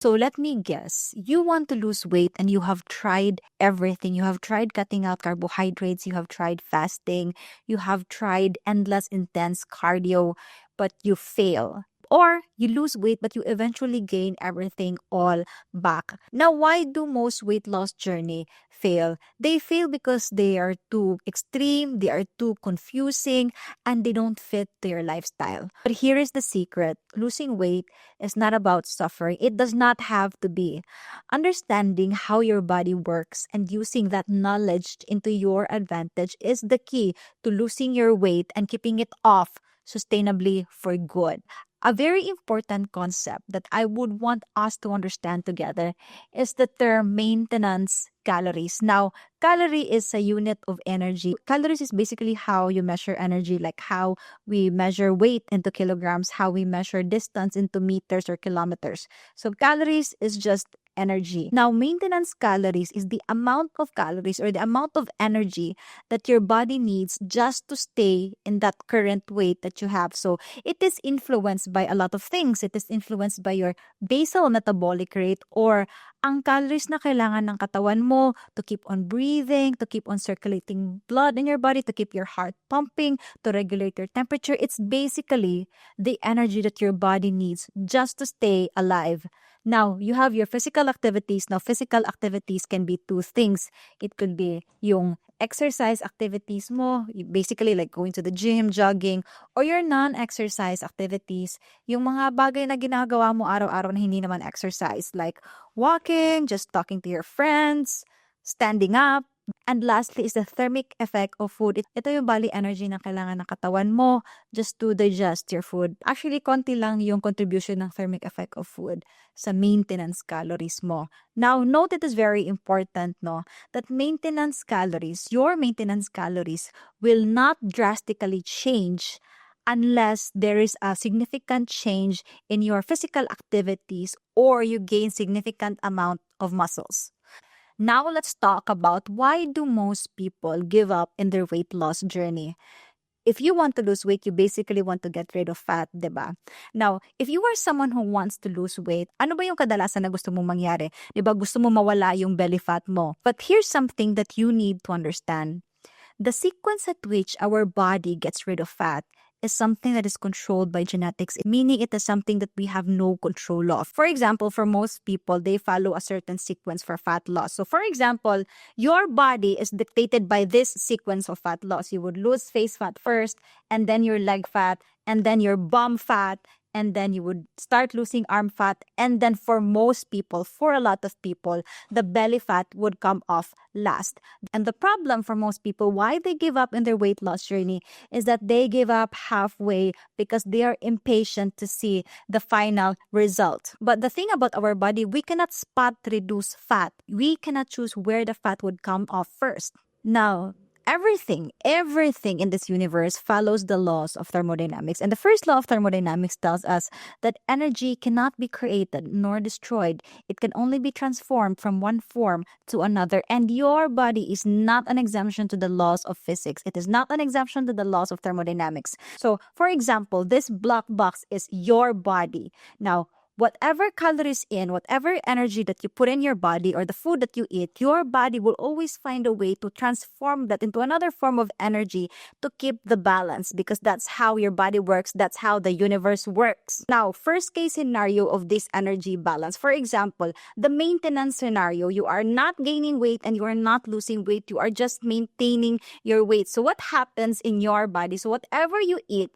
So let me guess, you want to lose weight and you have tried everything. You have tried cutting out carbohydrates, you have tried fasting, you have tried endless intense cardio, but you fail. Or you lose weight but you eventually gain everything all back. Now, why do most weight loss journey fail? They fail because they are too extreme, they are too confusing, and they don't fit to your lifestyle. But here is the secret. Losing weight is not about suffering. It does not have to be. Understanding how your body works and using that knowledge into your advantage is the key to losing your weight and keeping it off sustainably for good. A very important concept that I would want us to understand together is the term maintenance calories. Now, calorie is a unit of energy. Calories is basically how you measure energy, like how we measure weight into kilograms, how we measure distance into meters or kilometers. So calories is just energy. Now, maintenance calories is the amount of calories or the amount of energy that your body needs just to stay in that current weight that you have. So it is influenced by a lot of things. It is influenced by your basal metabolic rate or ang calories na kailangan ng katawan mo to keep on breathing, to keep on circulating blood in your body, to keep your heart pumping, to regulate your temperature. It's basically the energy that your body needs just to stay alive. Now, you have your physical activities. Now, physical activities can be two things. It could be yung exercise activities mo, basically like going to the gym, jogging, or your non-exercise activities, yung mga bagay na ginagawa mo araw-araw na hindi naman exercise, like walking, just talking to your friends, standing up. And lastly is the thermic effect of food. Ito yung body energy na kailangan ng katawan mo just to digest your food. Actually, konti lang yung contribution ng thermic effect of food sa maintenance calories mo. Now, note it is very important, no, that maintenance calories, your maintenance calories will not drastically change unless there is a significant change in your physical activities or you gain significant amount of muscles. Now let's talk about why do most people give up in their weight loss journey. If you want to lose weight, you basically want to get rid of fat, diba? Now, if you are someone who wants to lose weight, ano ba yung kadalasan na gusto mong mangyari? Diba, gusto mo mawala yung belly fat mo. But here's something that you need to understand. The sequence at which our body gets rid of fat is something that is controlled by genetics, meaning it is something that we have no control of. For example, for most people, they follow a certain sequence for fat loss. So for example, your body is dictated by this sequence of fat loss. You would lose face fat first, and then your leg fat, and then your bum fat, and then you would start losing arm fat. And then for most people, for a lot of people, the belly fat would come off last. And the problem for most people, why they give up in their weight loss journey, is that they give up halfway because they are impatient to see the final result. But the thing about our body, we cannot spot reduce fat. We cannot choose where the fat would come off first. Now, everything in this universe follows the laws of thermodynamics. And the first law of thermodynamics tells us that energy cannot be created nor destroyed. It can only be transformed from one form to another. And your body is not an exemption to the laws of physics. It is not an exemption to the laws of thermodynamics. So, for example, this black box is your body. Now, whatever calories in, whatever energy that you put in your body or the food that you eat, your body will always find a way to transform that into another form of energy to keep the balance, because that's how your body works. That's how the universe works. Now, first case scenario of this energy balance. For example, the maintenance scenario, you are not gaining weight and you are not losing weight. You are just maintaining your weight. So what happens in your body? So whatever you eat,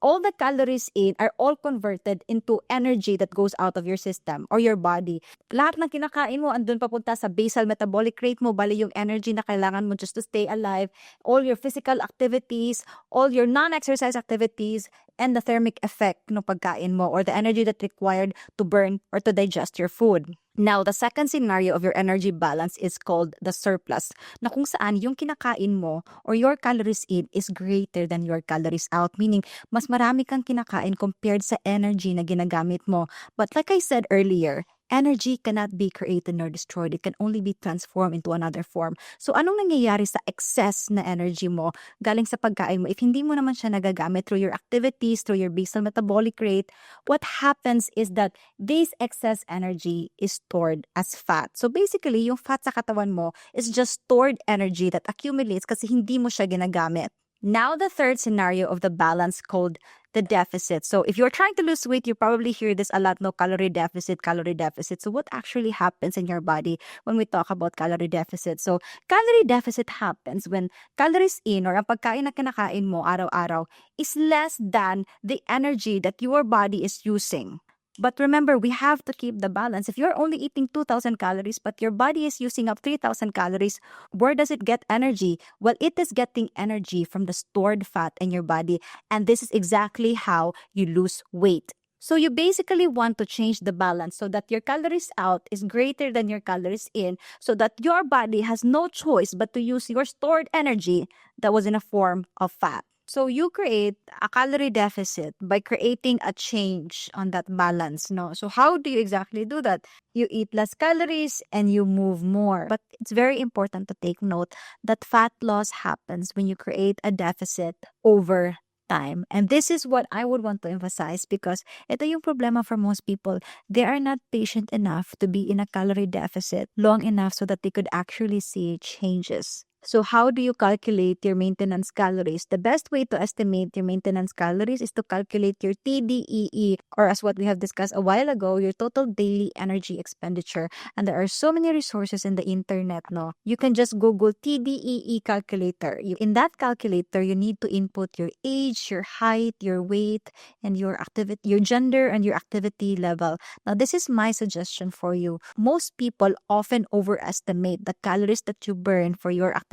all the calories in are all converted into energy that goes out of your system or your body. Lahat ng kinakain mo, andun papunta sa basal metabolic rate mo, bali yung energy na kailangan mo just to stay alive, all your physical activities, all your non-exercise activities, and the thermic effect ng pagkain mo or the energy that required to burn or to digest your food. Now, the second scenario of your energy balance is called the surplus, na kung saan yung kinakain mo or your calories in is greater than your calories out, meaning mas marami kang kinakain compared sa energy na ginagamit mo. But like I said earlier, Energy cannot be created nor destroyed. It can only be transformed into another form. So anong nangyayari sa excess na energy mo galing sa pagkain mo? If hindi mo naman siya nagagamit through your activities, through your basal metabolic rate, what happens is that this excess energy is stored as fat. So basically, yung fat sa katawan mo is just stored energy that accumulates kasi hindi mo siya ginagamit. Now, the third scenario of the balance called the deficit. So if you're trying to lose weight, you probably hear this a lot, no, calorie deficit, calorie deficit. So what actually happens in your body when we talk about calorie deficit? So calorie deficit happens when calories in or ang pagkain na kinakain mo araw-araw is less than the energy that your body is using. But remember, we have to keep the balance. If you're only eating 2,000 calories, but your body is using up 3,000 calories, where does it get energy? Well, it is getting energy from the stored fat in your body. And this is exactly how you lose weight. So you basically want to change the balance so that your calories out is greater than your calories in, so that your body has no choice but to use your stored energy that was in a form of fat. So you create a calorie deficit by creating a change on that balance, no? So how do you exactly do that? You eat less calories and you move more. But it's very important to take note that fat loss happens when you create a deficit over time. And this is what I would want to emphasize because ito yung problema for most people. They are not patient enough to be in a calorie deficit long enough so that they could actually see changes. So how do you calculate your maintenance calories? The best way to estimate your maintenance calories is to calculate your TDEE, or as what we have discussed a while ago, your total daily energy expenditure. And there are so many resources in the internet, no? You can just Google TDEE calculator. In that calculator, you need to input your age, your height, your weight, and your activity, your gender, and your activity level. Now, this is my suggestion for you. Most people often overestimate the calories that you burn for your activities.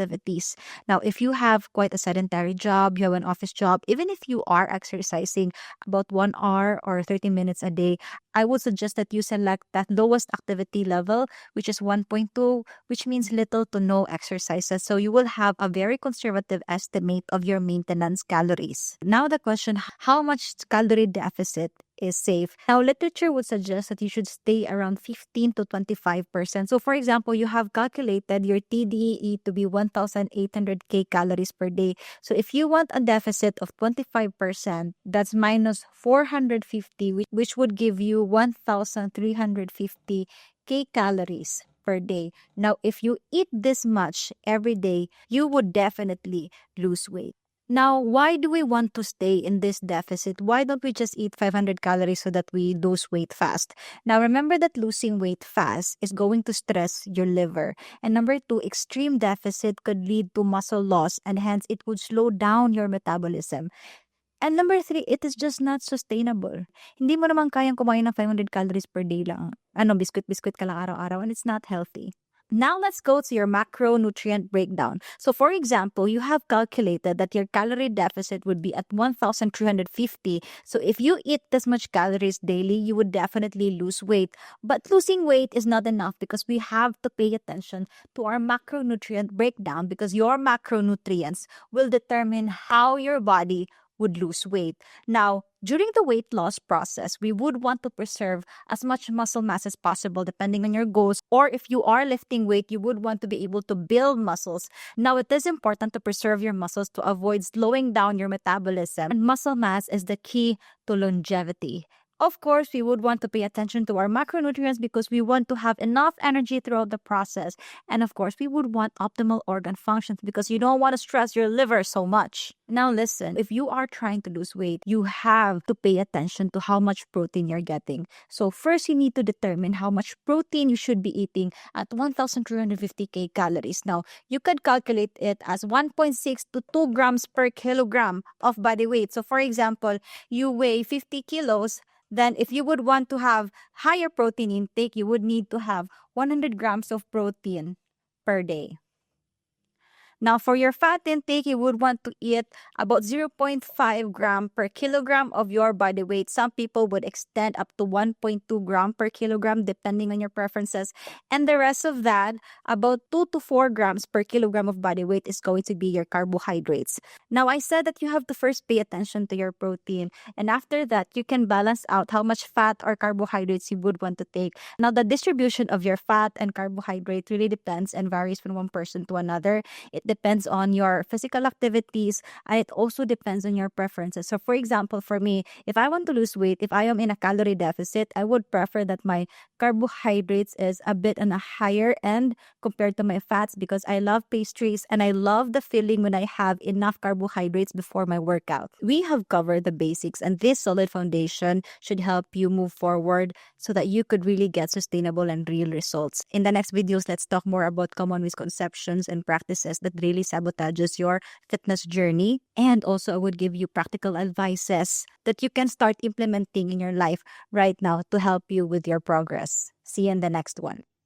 Now, if you have quite a sedentary job, you have an office job, even if you are exercising about 1 hour or 30 minutes a day, I would suggest that you select that lowest activity level, which is 1.2, which means little to no exercises. So you will have a very conservative estimate of your maintenance calories. Now the question, how much calorie deficit is safe? Now, literature would suggest that you should stay around 15 to 25%. So, for example, you have calculated your TDEE to be 1,800 calories per day. So, if you want a deficit of 25%, that's minus 450, which would give you 1,350 calories per day. Now, if you eat this much every day, you would definitely lose weight. Now, why do we want to stay in this deficit? Why don't we just eat 500 calories so that we lose weight fast? Now, remember that losing weight fast is going to stress your liver. And number two, extreme deficit could lead to muscle loss and hence it would slow down your metabolism. And number three, it is just not sustainable. Hindi mo naman kayang kumain ng 500 calories per day lang. Biscuit ka lang araw-araw, and it's not healthy. Now let's go to your macronutrient breakdown. So for example, you have calculated that your calorie deficit would be at 1,350. So if you eat this much calories daily, you would definitely lose weight. But losing weight is not enough because we have to pay attention to our macronutrient breakdown because your macronutrients will determine how your body would lose weight. Now, during the weight loss process, we would want to preserve as much muscle mass as possible depending on your goals. Or if you are lifting weight, you would want to be able to build muscles. Now, it is important to preserve your muscles to avoid slowing down your metabolism. And muscle mass is the key to longevity. Of course, we would want to pay attention to our macronutrients because we want to have enough energy throughout the process. And of course, we would want optimal organ functions because you don't want to stress your liver so much. Now listen, if you are trying to lose weight, you have to pay attention to how much protein you're getting. So first, you need to determine how much protein you should be eating at 1,350 calories. Now, you could calculate it as 1.6 to 2 grams per kilogram of body weight. So for example, you weigh 50 kilos, then if you would want to have higher protein intake, you would need to have 100 grams of protein per day. Now, for your fat intake, you would want to eat about 0.5 gram per kilogram of your body weight. Some people would extend up to 1.2 gram per kilogram depending on your preferences. And the rest of that, about 2 to 4 grams per kilogram of body weight is going to be your carbohydrates. Now, I said that you have to first pay attention to your protein. And after that, you can balance out how much fat or carbohydrates you would want to take. Now, the distribution of your fat and carbohydrate really depends and varies from one person to another. It depends on your physical activities, and it also depends on your preferences. So, for example, for me, if I want to lose weight, if I am in a calorie deficit, I would prefer that my carbohydrates is a bit on a higher end compared to my fats, because I love pastries and I love the feeling when I have enough carbohydrates before my workout. We have covered the basics, and this solid foundation should help you move forward so that you could really get sustainable and real results. In the next videos, let's talk more about common misconceptions and practices that really sabotages your fitness journey. And also, I would give you practical advices that you can start implementing in your life right now to help you with your progress. See you in the next one.